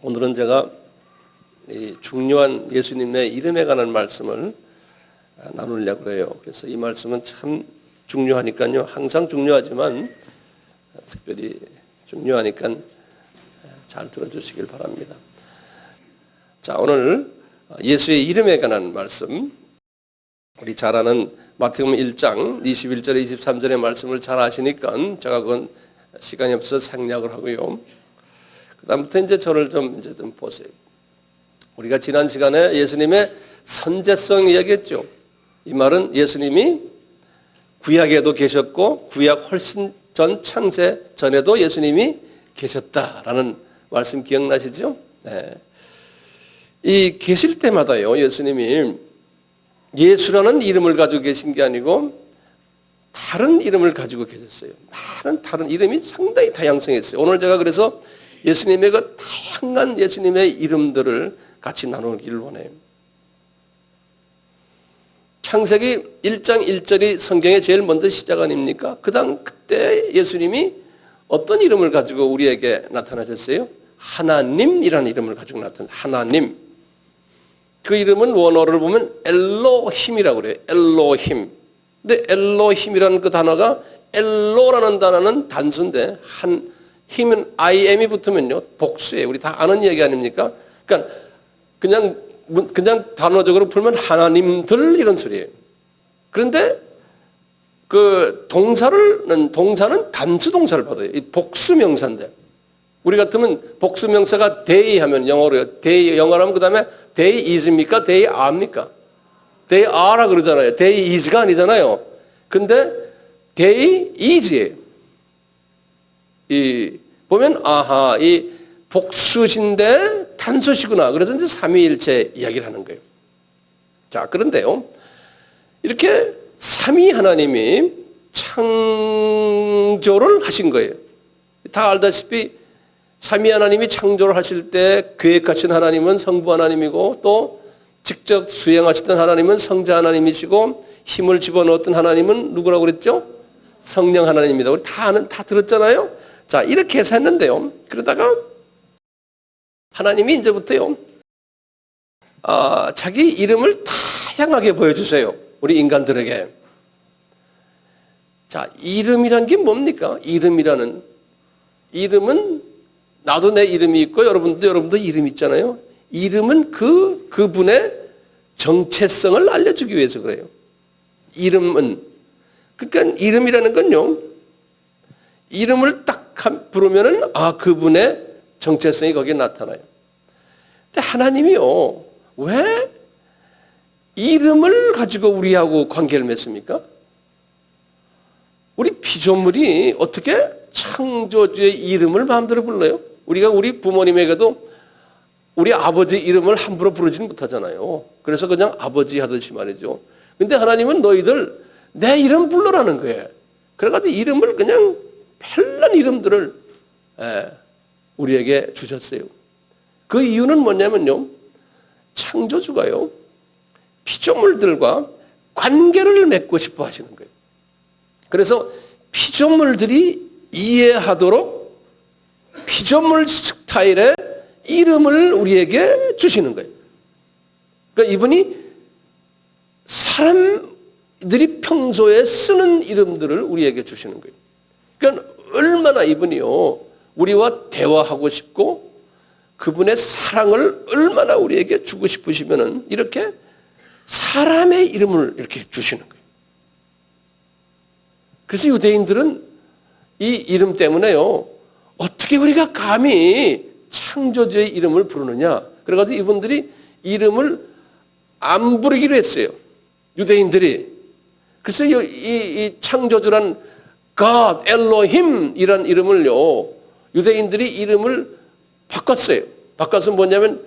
오늘은 제가 이 중요한 예수님의 이름에 관한 말씀을 나누려고 해요. 그래서 이 말씀은 참 중요하니까요. 항상 중요하지만 특별히 중요하니까 잘 들어주시길 바랍니다. 자, 오늘 예수의 이름에 관한 말씀, 우리 잘 아는 마태복음 1장 21절에 23절의 말씀을 잘 아시니까 제가 그건 시간이 없어서 생략을 하고요. 그다음부터 이제 저를 좀 보세요. 우리가 지난 시간에 예수님의 선제성 이야기했죠. 이 말은 예수님이 구약에도 계셨고 구약 훨씬 전 창세 전에도 예수님이 계셨다라는 말씀 기억나시죠? 네. 이 계실 때마다요, 예수님이 예수라는 이름을 가지고 계신 게 아니고 다른 이름을 가지고 계셨어요. 많은 다른 이름이 상당히 다양성했어요. 오늘 제가 그래서 예수님의 그 다양한 예수님의 이름들을 같이 나누기를 원해요. 창세기 1장 1절이 성경의 제일 먼저 시작 아닙니까? 그때 예수님이 어떤 이름을 가지고 우리에게 나타나셨어요? 하나님이라는 이름을 가지고 나타났어요. 하나님. 그 이름은 원어를 보면 엘로힘이라고 그래요. 엘로힘. 근데 엘로힘이라는 그 단어가 엘로라는 단어는 단수인데 힘은 IM이 붙으면요 복수예요. 우리 다 아는 이야기 아닙니까? 그러니까 그냥 단어적으로 풀면 하나님들 이런 소리예요. 그런데 그 동사는 단수 동사를 받아요. 이 복수 명사인데 우리 같으면 복수 명사가 they 하면 영어로요. they 영어로 하면 그다음에 they is입니까? they are입니까? they are라 그러잖아요. they is가 아니잖아요. 근데 they is예요. 보면 이 복수신데 단수시구나. 그래서 이제 삼위일체 이야기를 하는 거예요. 자, 그런데요, 이렇게 삼위 하나님이 창조를 하신 거예요. 다 알다시피 삼위 하나님이 창조를 하실 때 계획하신 하나님은 성부 하나님이고 또 직접 수행하시던 하나님은 성자 하나님이시고 힘을 집어넣었던 하나님은 누구라고 그랬죠? 성령 하나님입니다. 우리 다 들었잖아요. 자, 이렇게 해서 했는데요. 그러다가 하나님이 이제부터요, 자기 이름을 다양하게 보여주세요. 우리 인간들에게. 자, 이름이란 게 뭡니까? 이름은 나도 내 이름이 있고 여러분도 이름이 있잖아요. 이름은 그분의 정체성을 알려주기 위해서 그래요. 이름은. 그러니까 이름이라는 건요, 이름을 딱 부르면은 그분의 정체성이 거기에 나타나요. 근데 하나님이요, 왜 이름을 가지고 우리하고 관계를 맺습니까? 우리 피조물이 어떻게 창조주의 이름을 마음대로 불러요? 우리가 우리 부모님에게도 우리 아버지 이름을 함부로 부르지는 못하잖아요. 그래서 그냥 아버지 하듯이 말이죠. 근데 하나님은 너희들 내 이름 불러라는 거예요. 그래가지고 이름을 그냥 별난 이름들을 우리에게 주셨어요. 그 이유는 뭐냐면요, 창조주가요 피조물들과 관계를 맺고 싶어 하시는 거예요. 그래서 피조물들이 이해하도록 피조물 스타일의 이름을 우리에게 주시는 거예요. 그러니까 이분이 사람들이 평소에 쓰는 이름들을 우리에게 주시는 거예요. 그러니까 얼마나 이분이요 우리와 대화하고 싶고 그분의 사랑을 얼마나 우리에게 주고 싶으시면은 이렇게 사람의 이름을 이렇게 주시는 거예요. 그래서 유대인들은 이 이름 때문에요, 어떻게 우리가 감히 창조주의 이름을 부르느냐. 그래가지고 이분들이 이름을 안 부르기로 했어요. 유대인들이. 그래서 이 창조주란 God, 엘로힘 이란 이름을요, 유대인들이 이름을 바꿨어요. 바꿔서 뭐냐면,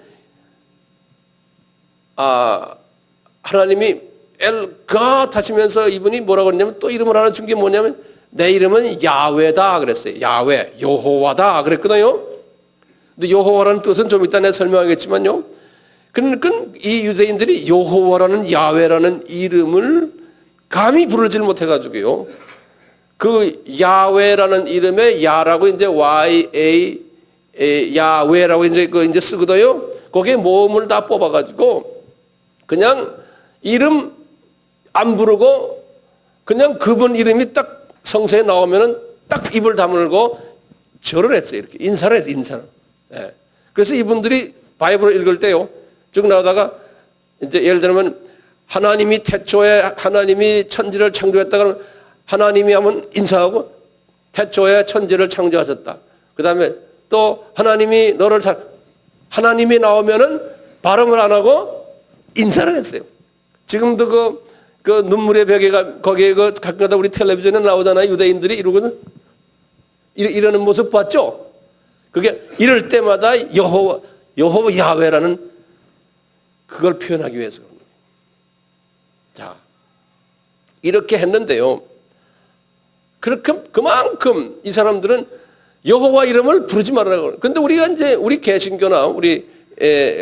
하나님이 God 하시면서 이분이 뭐라고 했냐면 또 이름을 하나 준 게 뭐냐면 내 이름은 야훼다 그랬어요. 야훼, 여호와다 그랬거든요. 근데 여호와라는 뜻은 좀 이따 내가 설명하겠지만요. 그러니까 이 유대인들이 여호와라는 야훼라는 이름을 감히 부르질 못해가지고요. 그 야훼라는 이름의 야라고 이제 야외라고 이제 쓰거든요. 거기에 모음을 다 뽑아가지고 그냥 이름 안 부르고 그냥 그분 이름이 딱 성서에 나오면은 딱 입을 다물고 절을 했어요. 이렇게 인사를 했어요. 인사를. 예. 그래서 이분들이 바이블을 읽을 때요. 쭉 나오다가 이제 예를 들면 하나님이 태초에 하나님이 천지를 창조했다 그러면 하나님이 하면 인사하고 태초에 천지를 창조하셨다. 그 다음에 또 하나님이 너를 하나님이 나오면은 발음을 안 하고 인사를 했어요. 지금도 그 눈물의 벽에가 거기에 가끔가다 우리 텔레비전에 나오잖아요. 유대인들이 이러거든. 이러는 모습 봤죠? 그게 이럴 때마다 여호와 야훼라는 그걸 표현하기 위해서 그런 거예요. 자, 이렇게 했는데요. 그만큼 이 사람들은 여호와 이름을 부르지 말라고. 그런데 우리가 이제 우리 개신교나 우리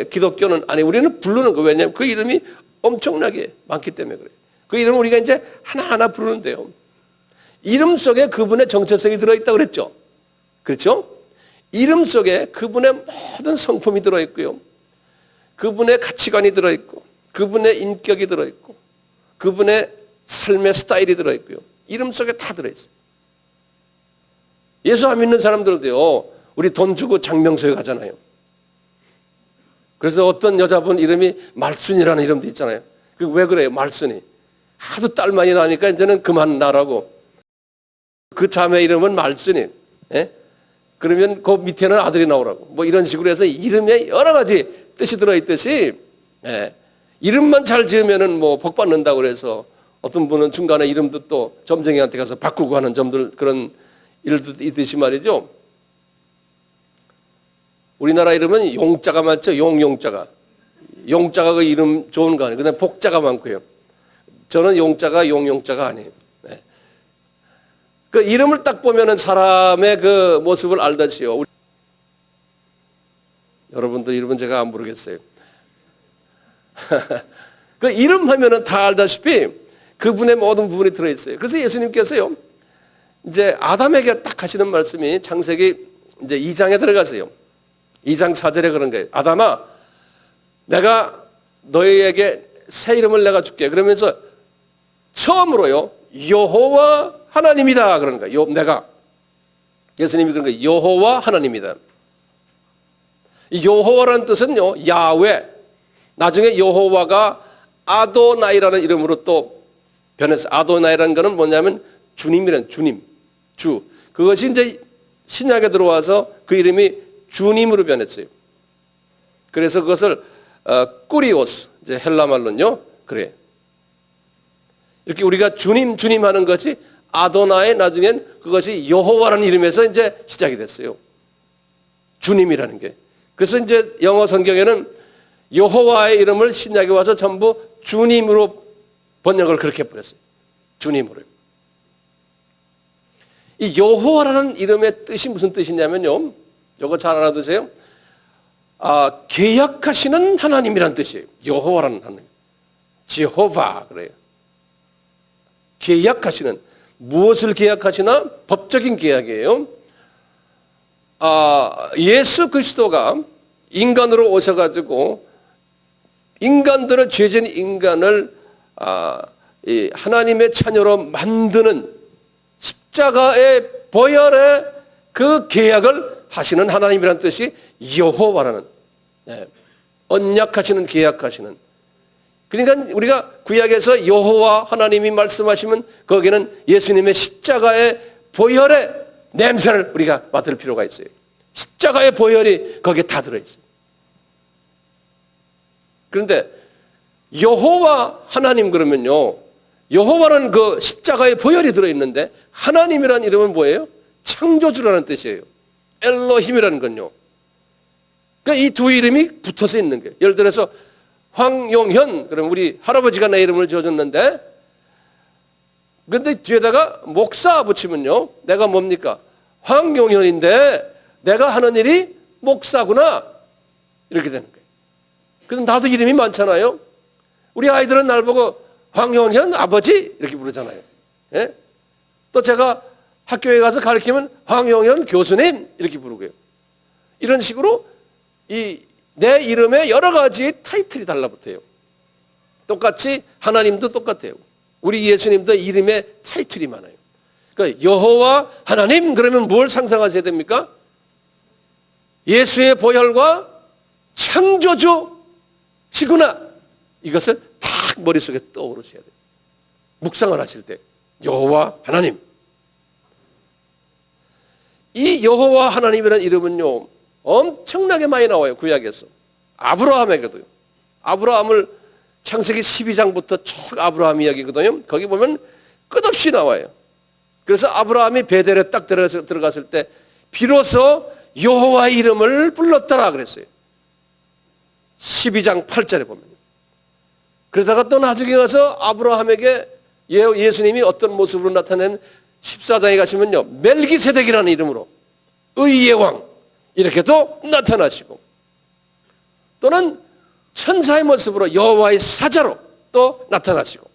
기독교는 아니 우리는 부르는 거. 왜냐하면 그 이름이 엄청나게 많기 때문에 그래요. 그 이름을 우리가 이제 하나하나 부르는데요. 이름 속에 그분의 정체성이 들어있다고 그랬죠. 그렇죠? 이름 속에 그분의 모든 성품이 들어있고요. 그분의 가치관이 들어있고 그분의 인격이 들어있고 그분의 삶의 스타일이 들어있고요. 이름 속에 다 들어있어요. 예수 안 믿는 사람들도요. 우리 돈 주고 장명소에 가잖아요. 그래서 어떤 여자분 이름이 말순이라는 이름도 있잖아요. 왜 그래요? 말순이. 하도 딸만이 나니까 이제는 그만 나라고. 그 자매 이름은 말순이. 예? 그러면 그 밑에는 아들이 나오라고. 뭐 이런 식으로 해서 이름에 여러 가지 뜻이 들어있듯이 예. 이름만 잘 지으면은 뭐 복 받는다고 그래서 어떤 분은 중간에 이름도 또 점쟁이한테 가서 바꾸고 하는 점들 그런 일도 있듯이 말이죠. 우리나라 이름은 용자가 많죠. 용자가. 용자가 그 이름 좋은 거 아니에요. 그다음에 복자가 많고요. 저는 용자가 용자가 아니에요. 네. 그 이름을 딱 보면은 사람의 그 모습을 알듯이요. 여러분들 이름은 제가 안 모르겠어요. 그 이름 하면은 다 알다시피 그분의 모든 부분이 들어있어요. 그래서 예수님께서요. 이제 아담에게 딱 하시는 말씀이 창세기 이제 2장에 들어가세요. 2장 4절에 그런 거예요. 아담아, 내가 너희에게 새 이름을 내가 줄게. 그러면서 처음으로요, 여호와 하나님이다. 그러는 거예요. 내가. 예수님이 그런 거예요. 여호와 하나님이다. 이 여호와라는 뜻은요, 야훼. 나중에 여호와가 아도나이라는 이름으로 또 변했어요. 아도나이라는 거는 뭐냐면 주님이라는 주님. 주. 그것이 이제 신약에 들어와서 그 이름이 주님으로 변했어요. 그래서 그것을 꾸리오스, 이제 헬라 말로는요, 그래. 이렇게 우리가 주님 하는 것이 아도나의 나중엔 그것이 여호와라는 이름에서 이제 시작이 됐어요. 주님이라는 게. 그래서 이제 영어 성경에는 여호와의 이름을 신약에 와서 전부 주님으로 번역을 그렇게 해버렸어요. 주님으로. 이 여호와라는 이름의 뜻이 무슨 뜻이냐면요. 이거 잘 알아두세요. 계약하시는 하나님이라는 뜻이에요. 여호와라는 하나님. 제호바 그래요. 계약하시는. 무엇을 계약하시나? 법적인 계약이에요. 예수 그리스도가 인간으로 오셔가지고 인간들의 죄진 인간을 하나님의 자녀로 만드는 십자가의 보혈의 그 계약을 하시는 하나님이라는 뜻이 여호와라는, 언약하시는, 계약하시는. 그러니까 우리가 구약에서 여호와 하나님이 말씀하시면 거기는 예수님의 십자가의 보혈의 냄새를 우리가 맡을 필요가 있어요. 십자가의 보혈이 거기에 다 들어있어요. 그런데 여호와 하나님 그러면요, 여호와는 그 십자가의 보혈이 들어있는데 하나님이라는 이름은 뭐예요? 창조주라는 뜻이에요. 엘로힘이라는 건요. 그러니까 이 두 이름이 붙어서 있는 거예요. 예를 들어서 황용현, 그럼 우리 할아버지가 내 이름을 지어줬는데, 근데 뒤에다가 목사 붙이면요, 내가 뭡니까? 황용현인데 내가 하는 일이 목사구나, 이렇게 되는 거예요. 그래서 나도 이름이 많잖아요. 우리 아이들은 날 보고 황용현 아버지 이렇게 부르잖아요. 예? 또 제가 학교에 가서 가르치면 황용현 교수님 이렇게 부르고요. 이런 식으로 내 이름에 여러 가지 타이틀이 달라붙어요. 똑같이 하나님도 똑같아요. 우리 예수님도 이름에 타이틀이 많아요. 그러니까 여호와 하나님 그러면 뭘 상상하셔야 됩니까? 예수의 보혈과 창조주시구나. 이것을 딱 머릿속에 떠오르셔야 돼요. 묵상을 하실 때 여호와 하나님. 이 여호와 하나님이라는 이름은요 엄청나게 많이 나와요. 구약에서. 아브라함에게도요. 아브라함을 창세기 12장부터 쭉 아브라함 이야기거든요. 거기 보면 끝없이 나와요. 그래서 아브라함이 베델에 딱 들어갔을 때 비로소 여호와의 이름을 불렀더라 그랬어요. 12장 8절에 보면. 그러다가 또 나중에 가서 아브라함에게 예수님이 어떤 모습으로 나타낸 14장에 가시면요 멜기세덱이라는 이름으로 의의 왕 이렇게 또 나타나시고, 또는 천사의 모습으로 여호와의 사자로 또 나타나시고,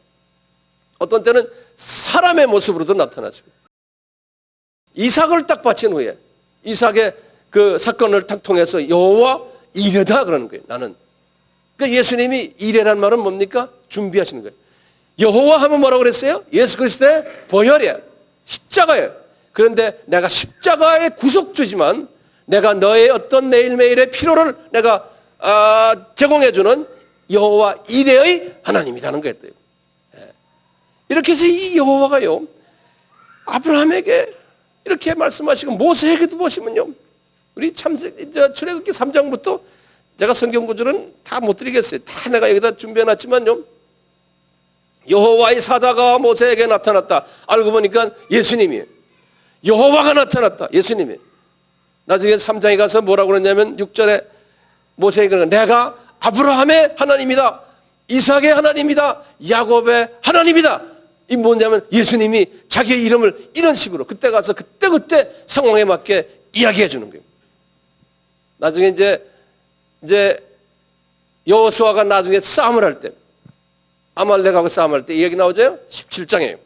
어떤 때는 사람의 모습으로도 나타나시고, 이삭을 딱 바친 후에 이삭의 그 사건을 딱 통해서 여호와 이레다 그러는 거예요. 나는. 그러니까 예수님이 이레란 말은 뭡니까? 준비하시는 거예요. 여호와 하면 뭐라고 그랬어요? 예수 그리스도의 보혈이에요. 십자가예요. 그런데 내가 십자가의 구속주지만 내가 너의 어떤 매일매일의 필요를 내가 제공해주는 여호와 이레의 하나님이라는 거였대요. 이렇게 해서 이 여호와가요 아브라함에게 이렇게 말씀하시고, 모세에게도 보시면요 우리 출애굽기 3장부터 제가 성경 구절은 다 못 드리겠어요. 다 내가 여기다 준비해놨지만요 여호와의 사자가 모세에게 나타났다. 알고 보니까 예수님이에요. 여호와가 나타났다. 예수님이. 나중에 3장에 가서 뭐라고 그러냐면 6절에 모세에게 내가 아브라함의 하나님이다. 이삭의 하나님이다. 야곱의 하나님이다. 이 뭐냐면 예수님이 자기의 이름을 이런 식으로 그때 가서 그때 상황에 맞게 이야기해 주는 거예요. 나중에 이제 여호수아가 나중에 싸움을 할 때, 아말렉하고 싸움할 때 이 얘기 나오죠? 17장이에요.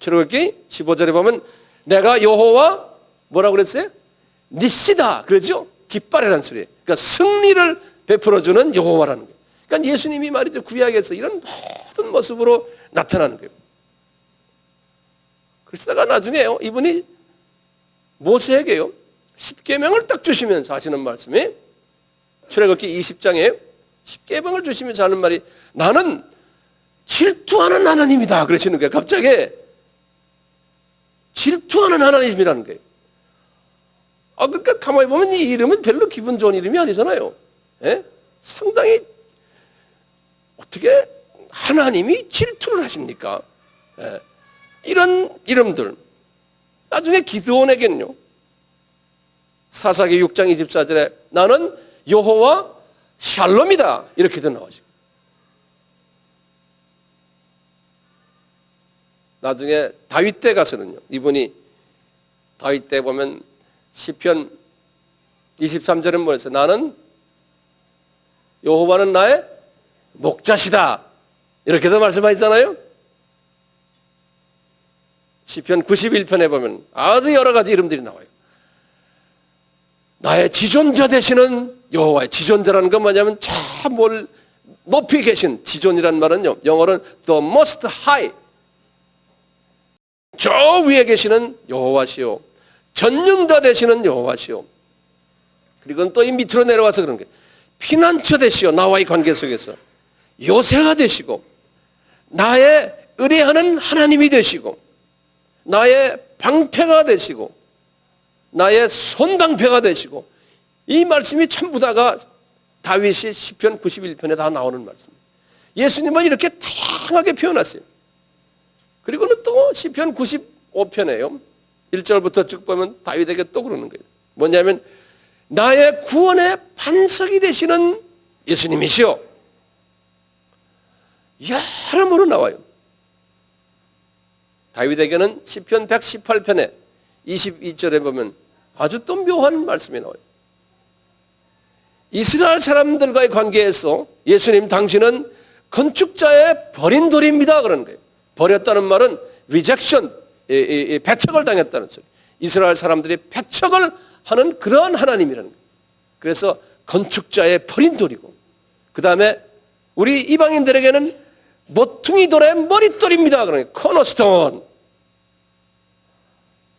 출애굽기 15절에 보면 내가 여호와 뭐라고 그랬어요? 니시다 그러죠? 깃발이라는 소리예요. 그러니까 승리를 베풀어주는 여호와라는 거예요. 그러니까 예수님이 말이죠 구약에서 이런 모든 모습으로 나타나는 거예요. 그러다가 나중에요 이분이 모세에게요 10계명을 딱 주시면서 하시는 말씀이 출애굽기 20장에 10계명을 주시면서 하는 말이 나는 질투하는 하나님이다 그러시는 거예요. 갑자기 질투하는 하나님이라는 거예요. 그러니까 가만히 보면 이 이름은 별로 기분 좋은 이름이 아니잖아요. 상당히 어떻게 하나님이 질투를 하십니까? 이런 이름들. 나중에 기드온에게는요 사사기 6장 24절에 나는 여호와 샬롬이다 이렇게도 나오죠. 나중에 다윗 때 가서는요 이분이 다윗 때 보면 시편 23절은 뭐였어요? 나는 여호와는 나의 목자시다 이렇게도 말씀하셨잖아요. 시편 91편에 보면 아주 여러 가지 이름들이 나와요. 나의 지존자 되시는 여호와의 지존자라는 건 뭐냐면 참 뭘 높이 계신 지존이라는 말은요 영어로는 the most high 저 위에 계시는 여호와시요 전능자 되시는 여호와시요, 그리고 또 이 밑으로 내려와서 그런 게 피난처 되시오 나와의 관계 속에서 요새가 되시고 나의 의뢰하는 하나님이 되시고 나의 방패가 되시고 나의 손방패가 되시고, 이 말씀이 전부 다가 다윗이 시편 91편에 다 나오는 말씀입니다. 예수님은 이렇게 다양하게 표현하세요. 그리고는 또 시편 95편에요 1절부터 쭉 보면 다윗에게 또 그러는 거예요. 뭐냐면 나의 구원의 반석이 되시는 예수님이시오. 여러모로 나와요. 다윗에게는 시편 118편에 22절에 보면 아주 또 묘한 말씀이 나와요. 이스라엘 사람들과의 관계에서 예수님 당신은 건축자의 버린 돌입니다 그러는 거예요. 버렸다는 말은 rejection, 배척을 당했다는 소리. 이스라엘 사람들이 배척을 하는 그러한 하나님이라는 거예요. 그래서 건축자의 버린 돌이고, 그 다음에 우리 이방인들에게는 모퉁이 돌의 머릿돌입니다. 그러니까 코너스톤.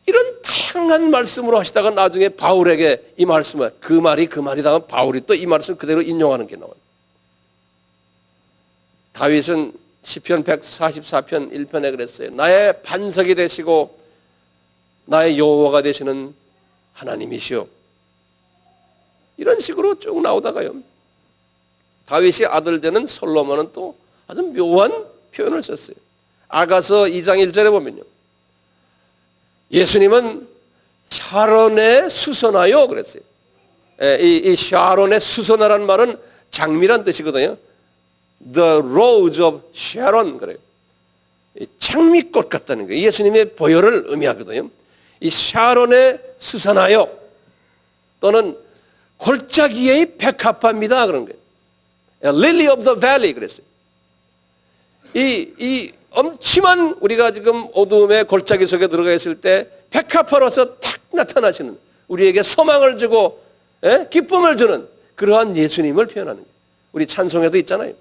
이런 다양한 말씀으로 하시다가 나중에 바울에게 이 말씀을, 그 말이다가 바울이 또 이 말씀을 그대로 인용하는 게 나와요. 다윗은 시편 144편 1편에 그랬어요. 나의 반석이 되시고 나의 여호와가 되시는 하나님이시오. 이런 식으로 쭉 나오다가요, 다윗이 아들 되는 솔로몬은 또 아주 묘한 표현을 썼어요. 아가서 2장 1절에 보면요, 예수님은 샤론에 수선하여 그랬어요. 이 샤론에 수선하라는 말은 장미란 뜻이거든요. The rose of Sharon 그래요. 장미꽃 같다는 거예요. 예수님의 보혈을 의미하거든요. 이 샤론에 수선하여 또는 골짜기의 백합화입니다 그런 거예요. Lily of the Valley 그랬어요. 이 엄침한 우리가 지금 어두움의 골짜기 속에 들어가 있을 때 백합화로서 탁 나타나시는, 우리에게 소망을 주고 기쁨을 주는 그러한 예수님을 표현하는 거예요. 우리 찬송에도 있잖아요.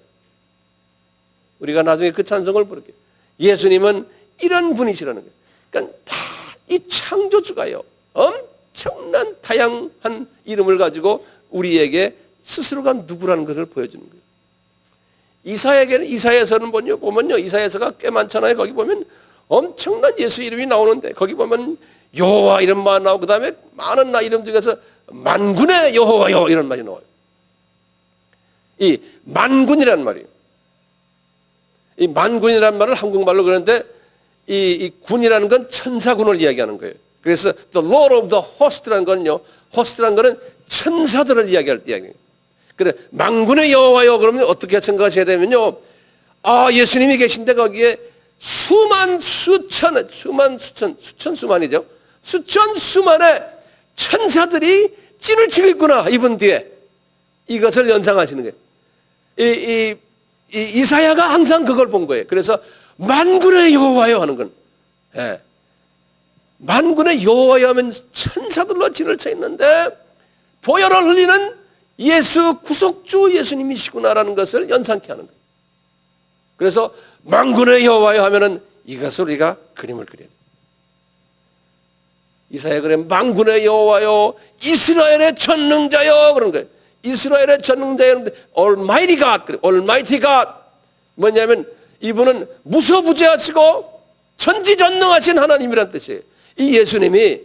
우리가 나중에 그 찬송을 부를게요. 예수님은 이런 분이시라는 거예요. 그러니까 이 창조주가요, 엄청난 다양한 이름을 가지고 우리에게 스스로가 누구라는 것을 보여주는 거예요. 이사야서는 보면요, 이사야서가 꽤 많잖아요. 거기 보면 엄청난 예수 이름이 나오는데, 거기 보면 여호와 이름만 나오고, 그 다음에 많은 나 이름 중에서 만군의 여호와여 이런 말이 나와요. 이 만군이라는 말이에요. 이 만군이라는 말을 한국말로 그러는데, 이 군이라는 건 천사군을 이야기하는 거예요. 그래서 the Lord of the Host라는 건요, host라는 거는 천사들을 이야기할 때 이야기해요. 그래, 만군의 여호와여 그러면 어떻게 생각하셔야 되면요, 예수님이 계신데 거기에 수천수만의 천사들이 찐을 치고 있구나, 이분 뒤에. 이것을 연상하시는 거예요. 이사야가 항상 그걸 본 거예요. 그래서 만군의 여호와여 하는 건, 만군의 여호와여 하면 천사들로 진을 쳐 있는데 보혈을 흘리는 예수 구속주 예수님이시구나라는 것을 연상케 하는 거예요. 그래서 만군의 여호와여 하면은 이것을 우리가 그림을 그려야 돼요. 이사야 그래, 만군의 여호와여, 이스라엘의 전능자여 그런 거예요. 이스라엘의 전능자여, Almighty God, 그래, Almighty God. 뭐냐면 이분은 무소부재하시고 전지전능하신 하나님이란 뜻이에요. 이 예수님이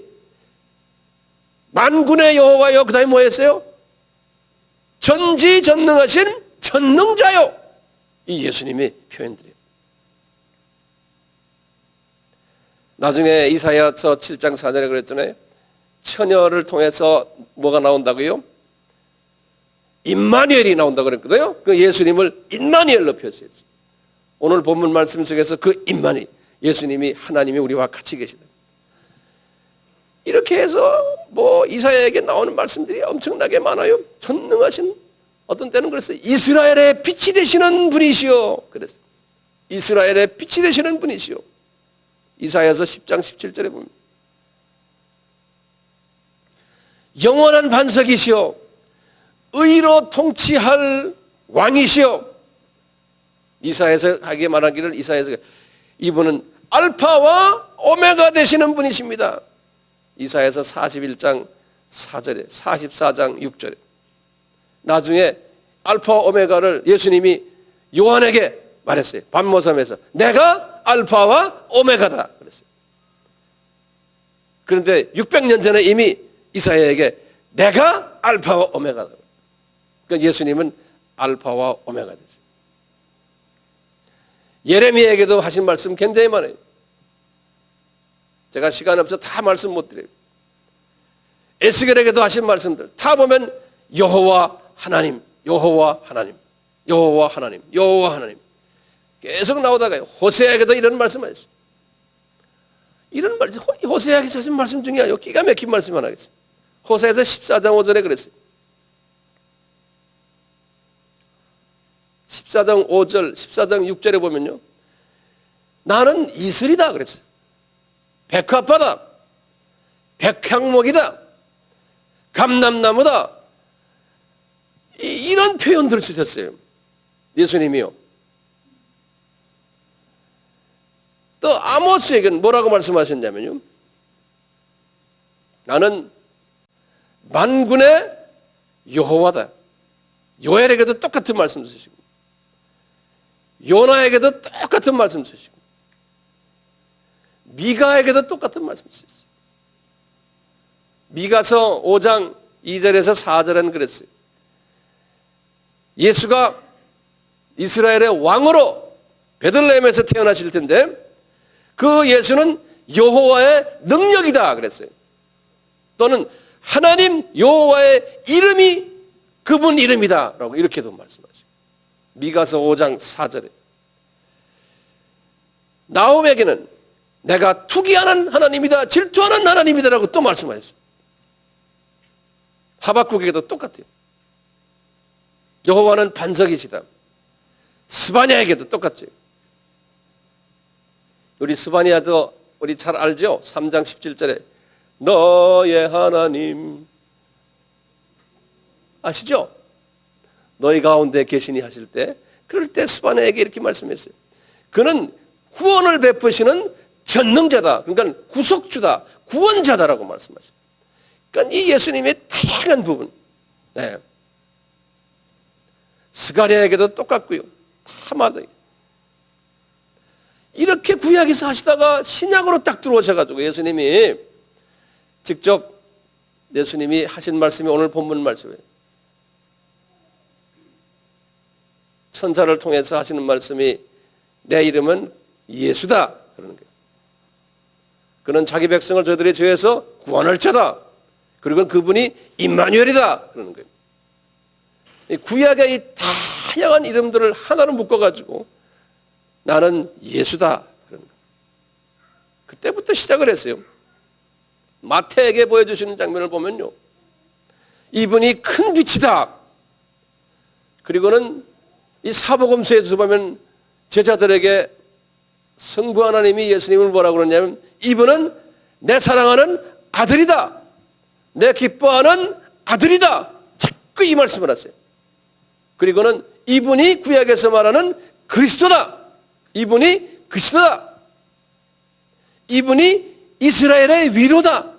만군의 여호와여, 그 다음에 뭐 했어요? 전지전능하신 전능자요. 이 예수님의 표현들이에요. 나중에 이사야서 7장 4절에 그랬잖아요. 처녀를 통해서 뭐가 나온다고요? 임마누엘이 나온다고 그랬거든요. 그 예수님을 임마누엘로 표시했어요. 오늘 본문 말씀 속에서 그 임마누엘, 예수님이 하나님이 우리와 같이 계시다. 이렇게 해서 이사야에게 나오는 말씀들이 엄청나게 많아요. 전능하신, 어떤 때는 그랬어요. 이스라엘의 빛이 되시는 분이시오. 그랬어요. 이스라엘의 빛이 되시는 분이시오. 이사야서 10장 17절에 보면 영원한 반석이시오, 의로 통치할 왕이시오. 이사야서 하게 말하기를, 이사야서 이분은 알파와 오메가 되시는 분이십니다. 이사야서 41장 4절에 44장 6절에 나중에 알파 오메가를 예수님이 요한에게 말했어요. 밤모섬에서 내가 알파와 오메가다 그랬어요. 그런데 600년 전에 이미 이사야에게 내가 알파와 오메가다. 그러니까 예수님은 알파와 오메가 됐어요. 예레미야에게도 하신 말씀 굉장히 많아요. 제가 시간이 없어서 다 말씀 못 드려요. 에스겔에게도 하신 말씀들 다 보면 여호와 하나님, 여호와 하나님, 여호와 하나님, 여호와 하나님 계속 나오다가요. 호세아에게도 이런 말씀을 했어요. 이런 말씀, 호세아에게 하신 말씀 중에 기가 막힌 말씀 하나 있어요. 호세아에서 14장 5절에 그랬어요. 14장 5절, 14장 6절에 보면요, 나는 이슬이다 그랬어요. 백합화다, 백향목이다, 감람나무다, 이런 표현들을 쓰셨어요. 예수님이요. 또 아모스에게는 뭐라고 말씀하셨냐면요. 나는 만군의 여호와다. 요엘에게도 똑같은 말씀 쓰시고 요나에게도 똑같은 말씀 쓰시고 미가에게도 똑같은 말씀 쓰셨어요. 미가서 5장 2절에서 4절에는 그랬어요. 예수가 이스라엘의 왕으로 베들레헴에서 태어나실 텐데 그 예수는 여호와의 능력이다 그랬어요. 또는 하나님 여호와의 이름이 그분 이름이다 라고 이렇게도 말씀하시고 미가서 5장 4절에 나홈에게는 내가 투기하는 하나님이다 질투하는 하나님이다 라고 또 말씀하셨어요. 하박국에게도 똑같아요. 여호와는 반석이시다. 스바냐에게도 똑같죠. 우리 스바냐 우리 잘 알죠? 3장 17절에 너의 하나님 아시죠? 너희 가운데 계시니 하실 때 그럴 때 스바냐에게 이렇게 말씀했어요. 그는 구원을 베푸시는 전능자다. 그러니까 구속주다. 구원자다라고 말씀하셨어요. 그러니까 이 예수님의 다양한 부분. 네. 스가랴에게도 똑같고요. 다 맞아요. 이렇게 구약에서 하시다가 신약으로 딱 들어오셔가지고 예수님이 직접 예수님이 하신 말씀이 오늘 본문 말씀이에요. 천사를 통해서 하시는 말씀이 내 이름은 예수다 그러는 거예요. 그는 자기 백성을 저들의 죄에서 구원할 자다. 그리고 그분이 임마누엘이다 그러는 거예요. 구약의 이 다양한 이름들을 하나로 묶어가지고 나는 예수다 그러는 거예요. 그때부터 시작을 했어요. 마태에게 보여주시는 장면을 보면요, 이분이 큰 빛이다. 그리고는 이 사복음서에서 보면 제자들에게 성부 하나님이 예수님을 뭐라고 그러냐면 이분은 내 사랑하는 아들이다. 내 기뻐하는 아들이다. 자꾸 이 말씀을 하세요. 그리고는 이분이 구약에서 말하는 그리스도다. 이분이 그리스도다. 이분이 이스라엘의 위로다.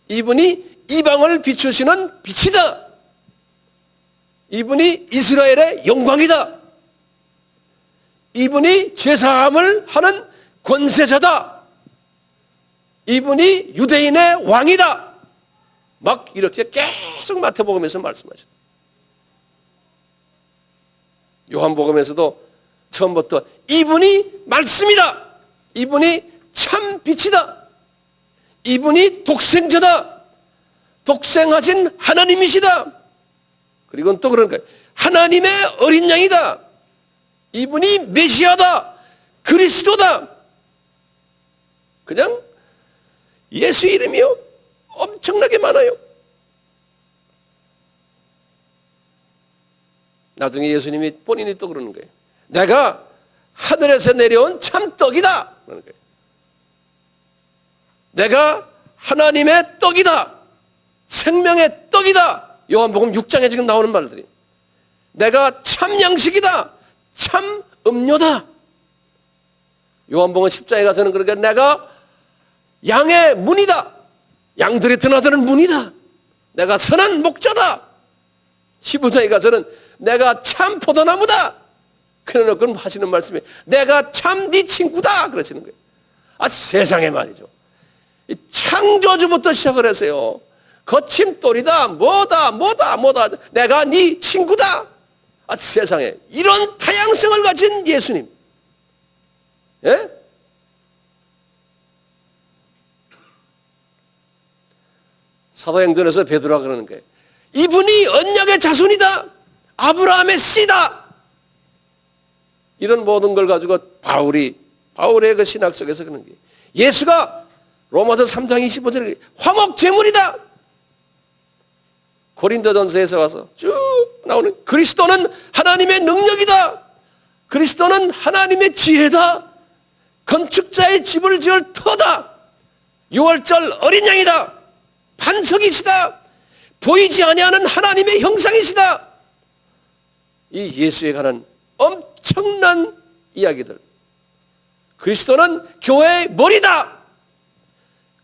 이분이 이방을 비추시는 빛이다. 이분이 이스라엘의 영광이다. 이분이 죄사함을 하는 권세자다. 이분이 유대인의 왕이다. 막 이렇게 계속 마태복음에서 말씀하셨다. 요한복음에서도 처음부터 이분이 말씀이다. 이분이 참 빛이다. 이분이 독생자다. 독생하신 하나님이시다. 그리고 또 그런 거예요. 하나님의 어린 양이다. 이분이 메시아다. 그리스도다. 그냥 예수 이름이요 엄청나게 많아요. 나중에 예수님이 본인이 또 그러는 거예요. 내가 하늘에서 내려온 참떡이다. 그러는 거예요. 내가 하나님의 떡이다. 생명의 떡이다. 요한복음 6장에 지금 나오는 말들이. 내가 참 양식이다. 참 음료다. 요한복음 10장에 가서는 그러니까 내가 양의 문이다. 양들이 드나드는 문이다. 내가 선한 목자다. 15장에 가서는 내가 참 포도나무다. 그러놓고 하시는 말씀이 내가 참 네 친구다 그러시는 거예요. 아, 세상에 말이죠. 창조주부터 시작을 했어요. 거침돌이다 뭐다 내가 네 친구다. 아, 세상에 이런 다양성을 가진 예수님. 예? 사도행전에서 베드로가 그러는 거예요. 이분이 언약의 자손이다. 아브라함의 씨다. 이런 모든 걸 가지고 바울의 그 신학 속에서 그런 거예요. 예수가 로마서 3장 25절에 화목제물이다. 고린도전서에서 와서 쭉 나오는 그리스도는 하나님의 능력이다. 그리스도는 하나님의 지혜다. 건축자의 집을 지을 터다. 6월절 어린 양이다. 반석이시다. 보이지 아니하는 하나님의 형상이시다. 이 예수에 관한 엄청난 이야기들. 그리스도는 교회의 머리다.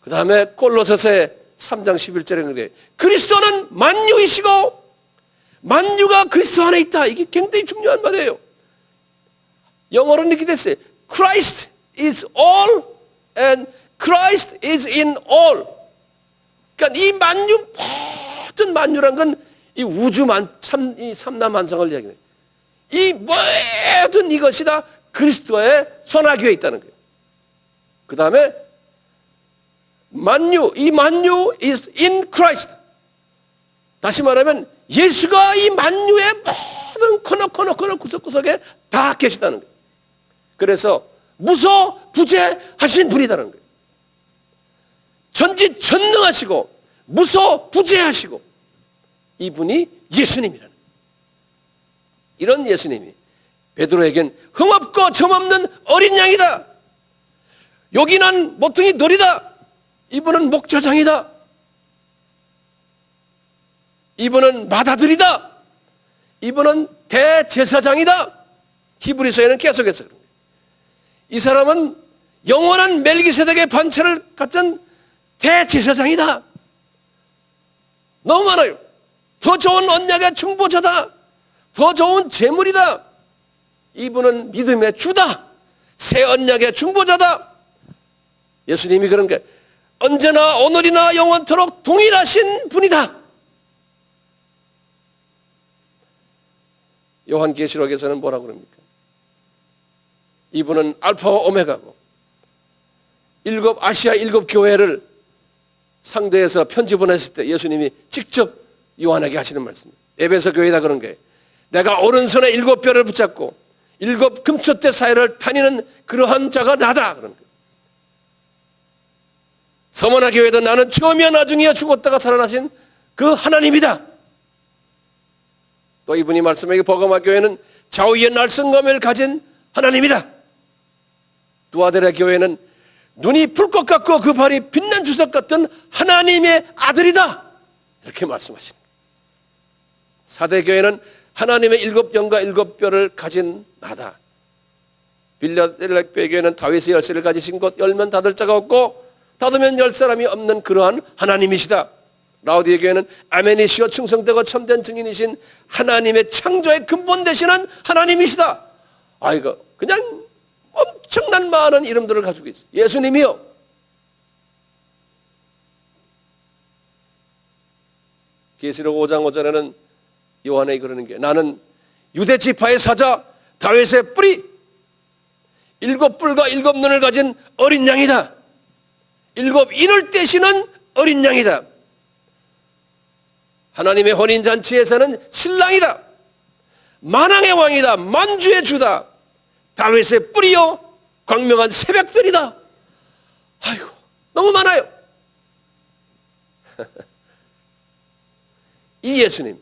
그 다음에 골로새서 3장 11절에 그래. 그리스도는 만유이시고 만유가 그리스도 안에 있다. 이게 굉장히 중요한 말이에요. 영어로는 이렇게 됐어요. Christ is all and Christ is in all. 그러니까 이 만유, 모든 만유란 건 이 우주 이 삼라만상을 이야기해요. 이 모든 이것이 다 그리스도의 선하교에 있다는 거예요. 그 다음에 만유, 이 만유 is in Christ. 다시 말하면 예수가 이 만유의 모든 코너 구석구석에 다 계시다는 거예요. 그래서 무소부재하신 분이라는 거예요. 전지전능하시고 무소부재하시고 이분이 예수님이라는 거예요. 이런 예수님이 베드로에겐 흠없고 점없는 어린 양이다. 요긴한 모퉁이 돌이다. 이분은 목자장이다. 이분은 맏아들이다. 이분은 대제사장이다. 히브리서에는 계속해서 그런 거예요. 이 사람은 영원한 멜기세덱의 반차를 갖춘 대제사장이다. 너무 많아요. 더 좋은 언약의 중보자다. 더 좋은 제물이다. 이분은 믿음의 주다. 새 언약의 중보자다. 예수님이 그런 게 언제나 오늘이나 영원토록 동일하신 분이다. 요한계시록에서는 뭐라고 그럽니까? 이분은 알파와 오메가고 아시아 7 교회를 상대해서 편지 보냈을 때 예수님이 직접 요한에게 하시는 말씀입니다. 에베소 교회다 그런 거예요. 내가 오른손에 7뼈를 붙잡고 7 금초대 사이를 다니는 그러한 자가 나다 그런 거예요. 서머나 교회도 나는 처음이야 나중이야 죽었다가 살아나신 그 하나님이다. 또 이분이 말씀하기 버가마 교회는 좌우의 날성검을 가진 하나님이다. 두아데라 교회는 눈이 불꽃 같고 그 발이 빛난 주석 같은 하나님의 아들이다. 이렇게 말씀하십니다. 사대교회는 하나님의 7 영과 7 뼈를 가진 나다. 빌라델피아 교회는 다윗의 열쇠를 가지신 곳 열면 닫을 자가 없고 닫으면 열 사람이 없는 그러한 하나님이시다. 라우디의 교회는 아멘이시오 충성되고 참된 증인이신 하나님의 창조의 근본 되시는 하나님이시다. 이거 그냥 엄청난 많은 이름들을 가지고 있어요. 예수님이요. 계시록 5장 5절에는 요한이 그러는 게 나는 유대 지파의 사자 다윗의 뿌리 7 뿔과 7 눈을 가진 어린 양이다. 7 인을 떼시는 어린 양이다. 하나님의 혼인잔치에서는 신랑이다. 만왕의 왕이다. 만주의 주다. 다윗의 뿌리요 광명한 새벽별이다. 아이고 너무 많아요. 이 예수님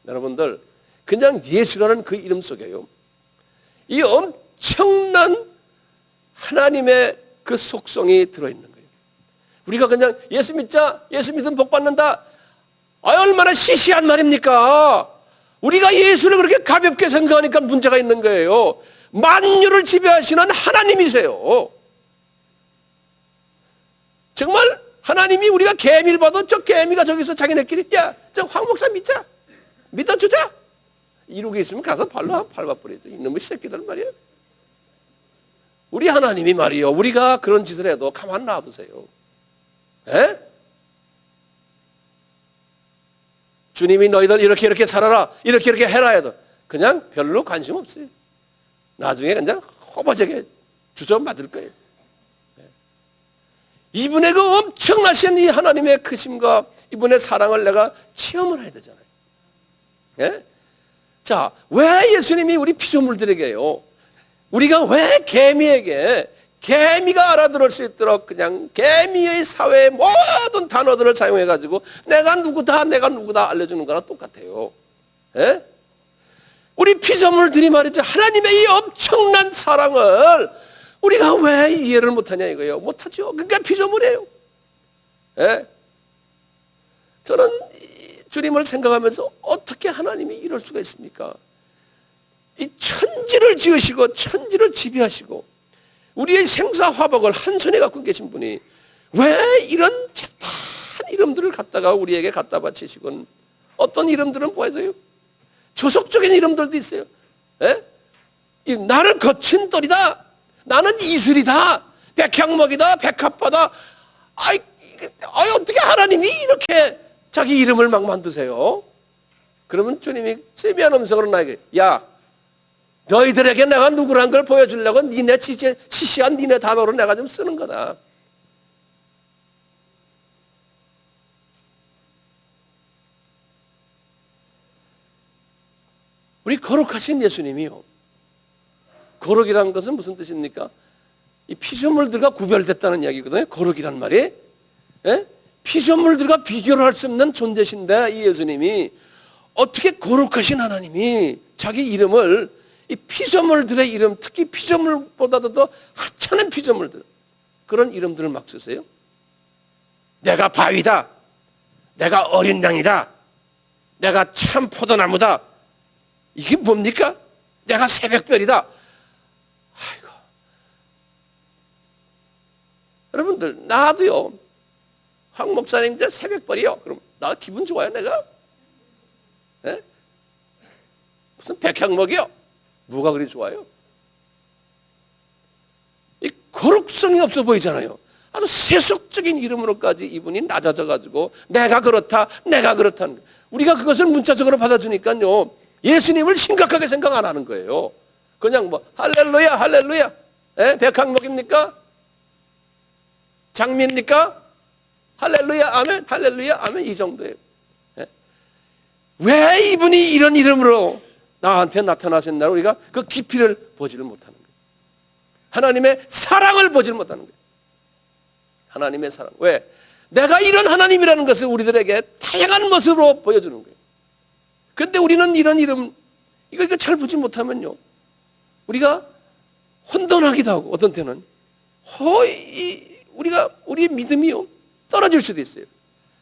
여러분들 그냥 예수라는 그 이름 속에요 이 엄청난 하나님의 그 속성이 들어있는 거예요. 우리가 그냥 예수 믿자 예수 믿으면 복 받는다 얼마나 시시한 말입니까? 우리가 예수를 그렇게 가볍게 생각하니까 문제가 있는 거예요. 만유를 지배하시는 하나님이세요. 정말 하나님이 우리가 개미를 봐도 저 개미가 저기서 자기네끼리 야, 저 황 목사 믿자. 믿어주자. 이러고 있으면 가서 발로 밟아버리죠. 이놈의 새끼들 말이에요. 우리 하나님이 말이요. 우리가 그런 짓을 해도 가만 놔두세요. 에? 주님이 너희들 이렇게 살아라. 이렇게 해라 해도 그냥 별로 관심 없어요. 나중에 그냥 허버지게 주저 맞을 거예요. 이분의 그 엄청나신 이 하나님의 크심과 이분의 사랑을 내가 체험을 해야 되잖아요. 예? 자, 왜 예수님이 우리 피조물들에게요? 우리가 왜 개미에게 개미가 알아들을 수 있도록 그냥 개미의 사회의 모든 단어들을 사용해가지고 내가 누구다 알려주는 거랑 똑같아요. 예? 우리 피조물들이 말이죠. 하나님의 이 엄청난 사랑을 우리가 왜 이해를 못하냐 이거예요. 못하죠. 그러니까 피조물이에요. 예? 저는 주님을 생각하면서 어떻게 하나님이 이럴 수가 있습니까? 이 천지를 지으시고 천지를 지배하시고 우리의 생사화복을 한 손에 갖고 계신 분이 왜 이런 착한 이름들을 갖다가 우리에게 갖다 바치시곤, 어떤 이름들은 보여줘요. 조속적인 이름들도 있어요. 에? 나는 거친 돌이다, 나는 이슬이다, 백향목이다, 백합바다. 아이, 어떻게 하나님이 이렇게 자기 이름을 막 만드세요? 그러면 주님이 세미한 음성으로 나에게, 야, 너희들에게 내가 누구란 걸 보여주려고 니네 시시한 니네 단어로 내가 좀 쓰는 거다. 우리 거룩하신 예수님이요, 거룩이라는 것은 무슨 뜻입니까? 이 피조물들과 구별됐다는 이야기거든요. 거룩이란 말이. 예? 피조물들과 비교를 할 수 없는 존재신데 이 예수님이 어떻게 거룩하신 하나님이 자기 이름을 이 피조물들의 이름, 특히 피조물보다도 더 하찮은 피조물들, 그런 이름들을 막 쓰세요. 내가 바위다, 내가 어린 양이다, 내가 참 포도나무다. 이게 뭡니까? 내가 새벽별이다. 아이고, 여러분들, 나도요, 황 목사님 이제 새벽별이요. 그럼 나 기분 좋아요, 내가? 예? 무슨 백향목이요? 뭐가 그리 좋아요? 이 거룩성이 없어 보이잖아요. 아주 세속적인 이름으로까지 이분이 낮아져가지고 내가 그렇다, 내가 그렇다는 거예요. 우리가 그것을 문자적으로 받아주니까요, 예수님을 심각하게 생각 안 하는 거예요. 그냥 뭐 할렐루야, 할렐루야. 예? 백향목입니까? 장미입니까? 할렐루야, 아멘, 할렐루야, 아멘, 이 정도예요. 예? 왜 이분이 이런 이름으로 나한테 나타나셨나, 우리가 그 깊이를 보지를 못하는 거예요. 하나님의 사랑을 보지를 못하는 거예요. 하나님의 사랑. 왜? 내가 이런 하나님이라는 것을 우리들에게 다양한 모습으로 보여주는 거예요. 그런데 우리는 이런 이름, 이거 잘 보지 못하면요, 우리가 혼돈하기도 하고, 어떤 때는 우리의 믿음이요, 떨어질 수도 있어요.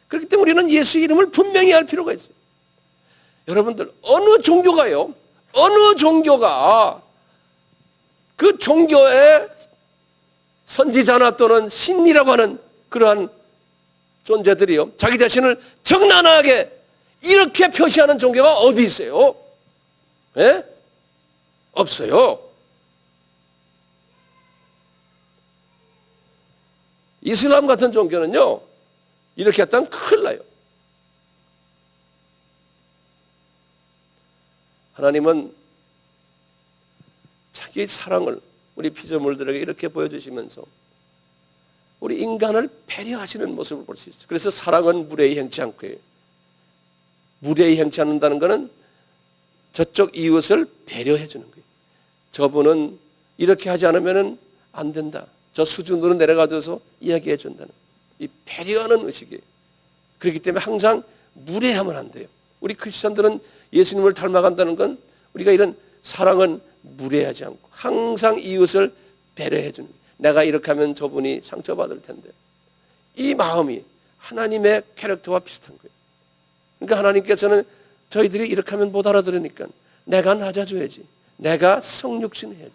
그렇기 때문에 우리는 예수 이름을 분명히 할 필요가 있어요. 여러분들, 어느 종교가 그 종교의 선지자나 또는 신이라고 하는 그러한 존재들이요, 자기 자신을 적나라하게 이렇게 표시하는 종교가 어디 있어요? 예? 없어요. 이슬람 같은 종교는요, 이렇게 했다면 큰일 나요. 하나님은 자기 사랑을 우리 피조물들에게 이렇게 보여주시면서 우리 인간을 배려하시는 모습을 볼 수 있어요. 그래서 사랑은 무례히 행치 않고 해요. 무례히 행치 않는다는 것은 저쪽 이웃을 배려해 주는 거예요. 저분은 이렇게 하지 않으면 안 된다, 저 수준으로 내려가줘서 이야기해 준다는 이 배려하는 의식이에요. 그렇기 때문에 항상 무례하면 안 돼요. 우리 크리스천들은 예수님을 닮아간다는 건 우리가 이런 사랑은 무례하지 않고 항상 이웃을 배려해 주는 거예요. 내가 이렇게 하면 저분이 상처받을 텐데, 이 마음이 하나님의 캐릭터와 비슷한 거예요. 그러니까 하나님께서는 저희들이 이렇게 하면 못 알아들으니까 내가 낮아져야지, 내가 성육신 해야지.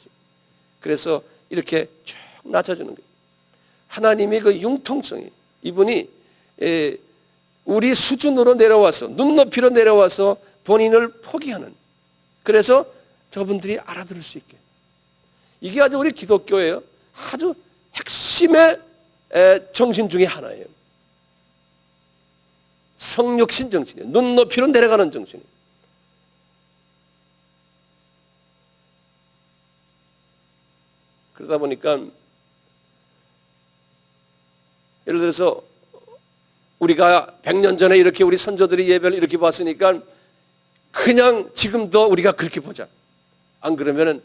그래서 이렇게 쭉 낮아주는 거예요. 하나님의 그 융통성이, 이분이 우리 수준으로 내려와서, 눈높이로 내려와서 본인을 포기하는, 그래서 저분들이 알아들을 수 있게, 이게 아주 우리 기독교의 아주 핵심의 정신 중에 하나예요. 성육신 정신이에요. 눈높이로 내려가는 정신이에요. 그러다 보니까 예를 들어서 우리가 100년 전에 이렇게 우리 선조들이 예배를 이렇게 봤으니까 그냥 지금도 우리가 그렇게 보자. 안 그러면은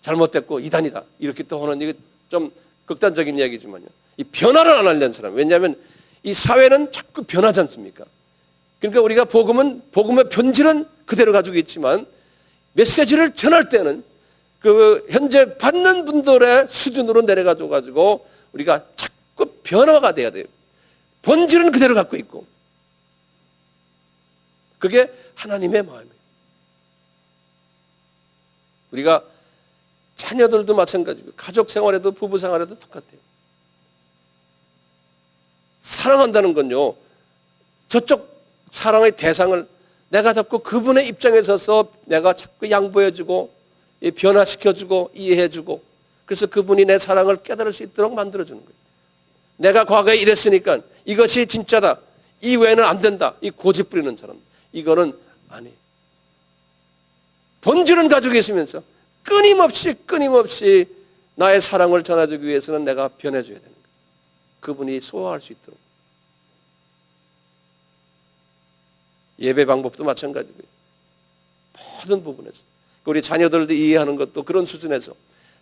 잘못됐고 이단이다, 이렇게 또 하는, 이게 좀 극단적인 이야기지만요, 이 변화를 안 하려는 사람. 왜냐하면 이 사회는 자꾸 변하지 않습니까? 그러니까 우리가 복음의 본질은 그대로 가지고 있지만 메시지를 전할 때는 그 현재 받는 분들의 수준으로 내려가지고 가지고 우리가 자꾸 변화가 돼야 돼요. 본질은 그대로 갖고 있고. 그게 하나님의 마음이에요. 우리가 자녀들도 마찬가지고 가족 생활에도 부부 생활에도 똑같아요. 사랑한다는 건요, 저쪽 사랑의 대상을 내가 자꾸 그분의 입장에 서서 내가 자꾸 양보해주고 변화시켜주고 이해해주고, 그래서 그분이 내 사랑을 깨달을 수 있도록 만들어주는 거예요. 내가 과거에 이랬으니까 이것이 진짜다, 이 외에는 안 된다, 이 고집 부리는 사람, 이거는 아니. 본질은 가지고 있으면서 끊임없이 나의 사랑을 전해주기 위해서는 내가 변해줘야 되는 거예요. 그분이 소화할 수 있도록. 예배 방법도 마찬가지고요. 모든 부분에서 우리 자녀들도 이해하는 것도 그런 수준에서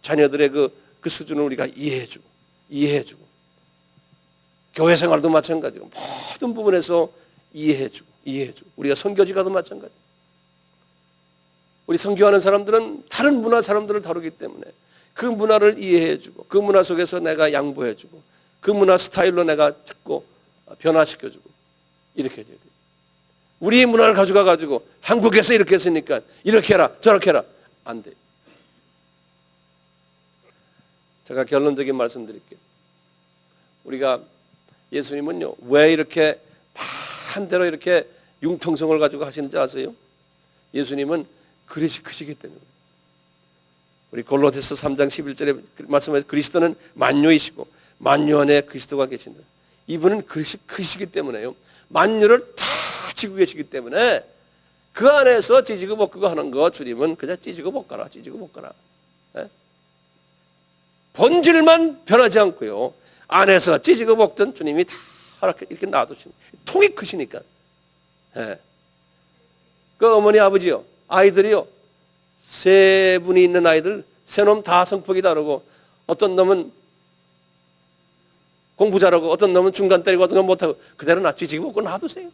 자녀들의 그 수준을 우리가 이해해주고 교회 생활도 마찬가지고 모든 부분에서 이해해주고 우리가 선교지 가도 마찬가지. 우리 선교하는 사람들은 다른 문화 사람들을 다루기 때문에 그 문화를 이해해주고 그 문화 속에서 내가 양보해주고 그 문화 스타일로 내가 자꾸 변화시켜주고 이렇게 해야 돼요. 우리의 문화를 가져가가지고 한국에서 이렇게 했으니까 이렇게 해라 저렇게 해라, 안 돼요. 제가 결론적인 말씀 드릴게요. 우리가 예수님은요, 왜 이렇게 반대로 이렇게 융통성을 가지고 하시는지 아세요? 예수님은 그릇이 크시기 때문에. 우리 골로새서 3장 11절에 말씀하신 그리스도는 만유이시고 만유 안에 그리스도가 계신다. 이분은 그릇이 크시기 때문에요, 만유를 다 지고 계시기 때문에 그 안에서 찢고 벗기고 하는 거 주님은 그냥 찢고 벗가라. 네? 본질만 변하지 않고요, 안에서 찢고 벗던 주님이 다 이렇게 놔두시는, 통이 크시니까. 네. 그 어머니 아버지요, 아이들이요, 세 분이 있는 아이들 세 놈 다 성격이 다르고 어떤 놈은 공부 잘하고 어떤 놈은 중간 때리고 어떤 놈은 못하고 그대로 찌지고 벗고 놔두세요.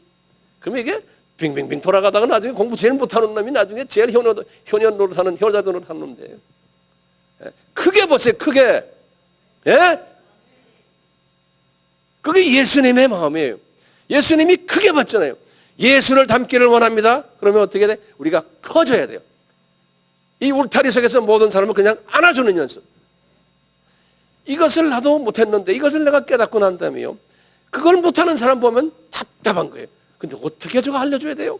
그러면 이게 빙빙빙 돌아가다가 나중에 공부 제일 못하는 놈이 나중에 제일 효녀 노릇하는 효자 노릇하는 놈 돼요. 크게 보세요, 크게. 예? 그게 예수님의 마음이에요. 예수님이 크게 봤잖아요. 예수를 닮기를 원합니다. 그러면 어떻게 돼? 우리가 커져야 돼요. 이 울타리 속에서 모든 사람을 그냥 안아주는 연습. 이것을 나도 못했는데 이것을 내가 깨닫고 난 다음에요, 그걸 못하는 사람 보면 답답한 거예요. 근데 어떻게 저거 알려줘야 돼요?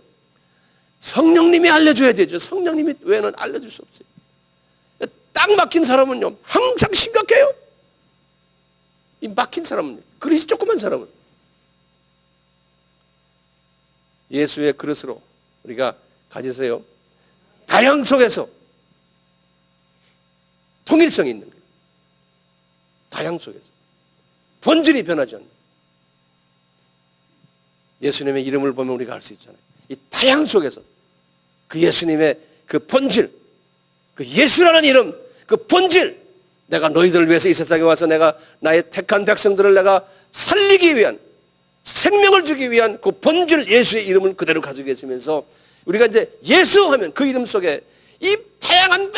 성령님이 알려줘야 되죠. 성령님이 외에는 알려줄 수 없어요. 딱 막힌 사람은요, 항상 심각해요. 이 막힌 사람은요, 그릇이 조그만 사람은 예수의 그릇으로 우리가 가지세요. 다양 속에서 통일성이 있는 거예요. 다양 속에서 본질이 변하지 않는. 예수님의 이름을 보면 우리가 알 수 있잖아요. 이 다양 속에서 그 예수님의 그 본질, 그 예수라는 이름, 그 본질, 내가 너희들을 위해서 이 세상에 와서 내가 나의 택한 백성들을 내가 살리기 위한, 생명을 주기 위한 그 본질 예수의 이름을 그대로 가지고 계시면서 우리가 이제 예수하면 그 이름 속에 이 다양한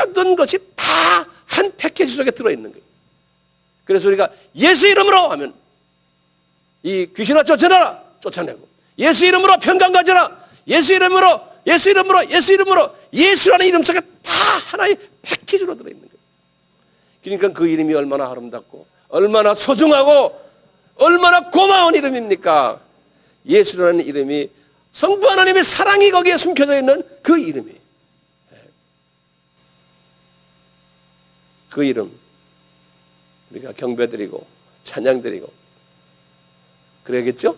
모든 것이 다 한 패키지 속에 들어있는 거예요. 그래서 우리가 예수 이름으로 하면 이 귀신아 쫓아내라, 쫓아내고, 예수 이름으로 평강 가져라, 예수 이름으로 예수라는 이름 속에 다 하나의 패키지로 들어있는 거예요. 그러니까 그 이름이 얼마나 아름답고 얼마나 소중하고 얼마나 고마운 이름입니까? 예수라는 이름이 성부 하나님의 사랑이 거기에 숨겨져 있는 그 이름이, 그 이름 우리가 경배드리고 찬양드리고 그래야겠죠?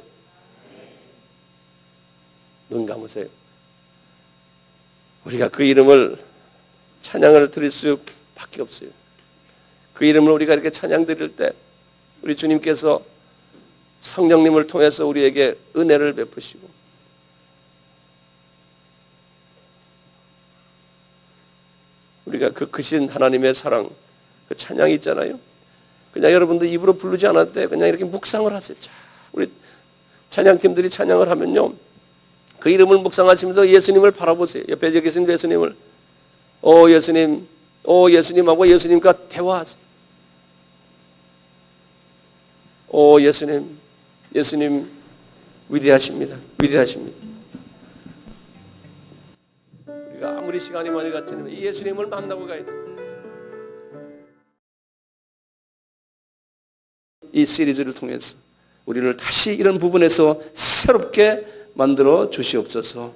눈 감으세요. 우리가 그 이름을 찬양을 드릴 수밖에 없어요. 그 이름을 우리가 이렇게 찬양 드릴 때 우리 주님께서 성령님을 통해서 우리에게 은혜를 베푸시고 우리가 그 크신 하나님의 사랑, 그 찬양이 있잖아요. 그냥 여러분들 입으로 부르지 않을 때 그냥 이렇게 묵상을 하세요. 우리 찬양팀들이 찬양을 하면요, 그 이름을 묵상하시면서 예수님을 바라보세요. 옆에 계신 예수님을, 예수님하고 예수님과 대화하세요. 예수님 위대하십니다. 위대하십니다. 아무리 시간이 많이 갔지만 이 예수님을 만나고 가야 돼. 이 시리즈를 통해서 우리를 다시 이런 부분에서 새롭게 만들어 주시옵소서.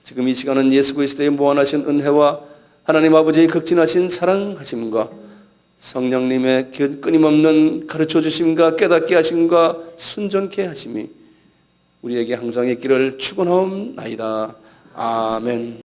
지금 이 시간은 예수 그리스도의 무한하신 은혜와 하나님 아버지의 극진하신 사랑하심과 성령님의 끊임없는 가르쳐 주심과 깨닫게 하심과 순종케 하심이 우리에게 항상 있기를 축원하옵나이다. 아멘.